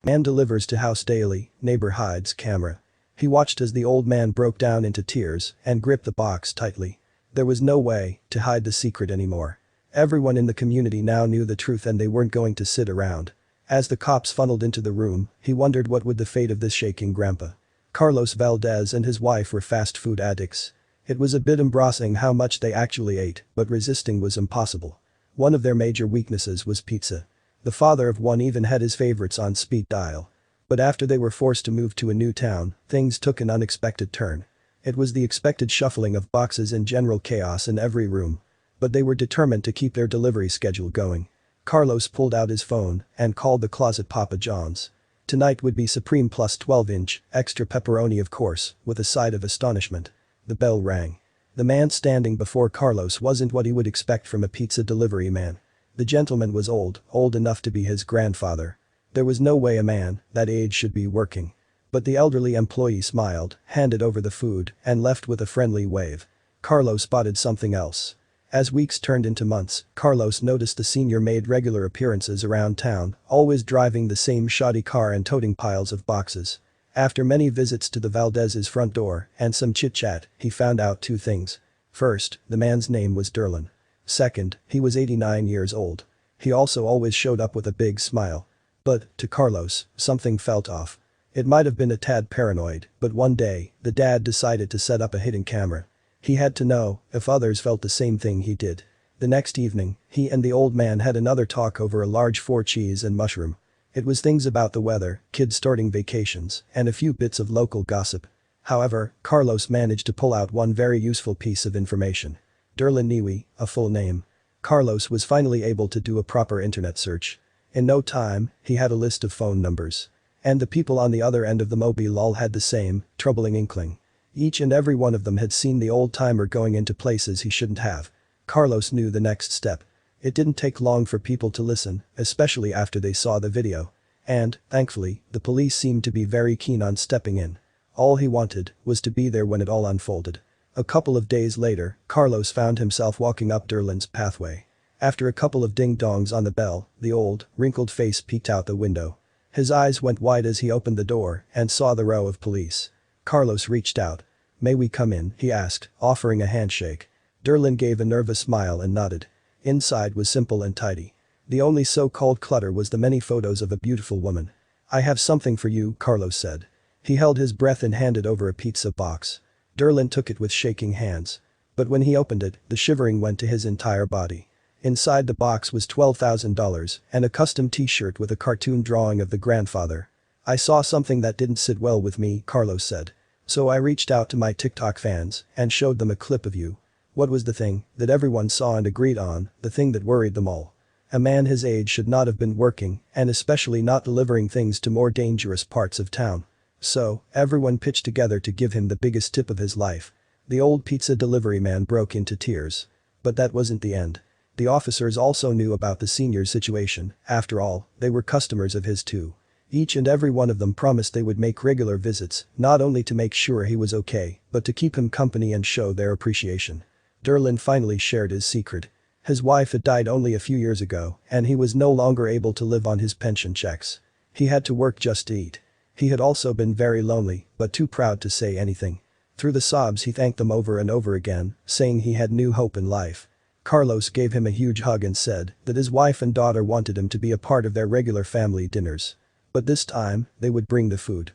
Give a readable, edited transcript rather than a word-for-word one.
Man delivers to house daily, neighbor hides camera. He watched as the old man broke down into tears and gripped the box tightly. There was no way to hide the secret anymore. Everyone in the community now knew the truth and they weren't going to sit around. As the cops funneled into the room, he wondered what would the fate of this shaking grandpa. Carlos Valdez and his wife were fast food addicts. It was a bit embarrassing how much they actually ate, but resisting was impossible. One of their major weaknesses was pizza. The father of one even had his favorites on speed dial. But after they were forced to move to a new town, things took an unexpected turn. It was the expected shuffling of boxes and general chaos in every room. But they were determined to keep their delivery schedule going. Carlos pulled out his phone and called the closet Papa John's. Tonight would be Supreme plus 12-inch, extra pepperoni of course, with a side of astonishment. The bell rang. The man standing before Carlos wasn't what he would expect from a pizza delivery man. The gentleman was old enough to be his grandfather. There was no way a man that age should be working. But the elderly employee smiled, handed over the food, and left with a friendly wave. Carlos spotted something else. As weeks turned into months, Carlos noticed the senior made regular appearances around town, always driving the same shoddy car and toting piles of boxes. After many visits to the Valdez's front door and some chit-chat, he found out two things. First, the man's name was Derlin. Second, he was 89 years old. He also always showed up with a big smile. But, to Carlos, something felt off. It might have been a tad paranoid, but one day, the dad decided to set up a hidden camera. He had to know if others felt the same thing he did. The next evening, he and the old man had another talk over a large 4 cheese and mushroom. It was things about the weather, kids starting vacations, and a few bits of local gossip. However, Carlos managed to pull out one very useful piece of information. Derlin Niwi, a full name. Carlos was finally able to do a proper internet search. In no time, he had a list of phone numbers. And the people on the other end of the mobile all had the same, troubling inkling. Each and every one of them had seen the old-timer going into places he shouldn't have. Carlos knew the next step. It didn't take long for people to listen, especially after they saw the video. And, thankfully, the police seemed to be very keen on stepping in. All he wanted was to be there when it all unfolded. A couple of days later, Carlos found himself walking up Derlin's pathway. After a couple of ding-dongs on the bell, the old, wrinkled face peeked out the window. His eyes went wide as he opened the door and saw the row of police. Carlos reached out. "May we come in?" he asked, offering a handshake. Derlin gave a nervous smile and nodded. Inside was simple and tidy. The only so-called clutter was the many photos of a beautiful woman. "I have something for you," Carlos said. He held his breath and handed over a pizza box. Derlin took it with shaking hands. But when he opened it, the shivering went to his entire body. Inside the box was $12,000 and a custom t-shirt with a cartoon drawing of the grandfather. "I saw something that didn't sit well with me," Carlos said. "So I reached out to my TikTok fans and showed them a clip of you." What was the thing that everyone saw and agreed on, the thing that worried them all? A man his age should not have been working, and especially not delivering things to more dangerous parts of town. So, everyone pitched together to give him the biggest tip of his life. The old pizza delivery man broke into tears. But that wasn't the end. The officers also knew about the senior's situation. After all, they were customers of his too. Each and every one of them promised they would make regular visits, not only to make sure he was okay, but to keep him company and show their appreciation. Derlin finally shared his secret. His wife had died only a few years ago, and he was no longer able to live on his pension checks. He had to work just to eat. He had also been very lonely, but too proud to say anything. Through the sobs he thanked them over and over again, saying he had new hope in life. Carlos gave him a huge hug and said that his wife and daughter wanted him to be a part of their regular family dinners. But this time, they would bring the food.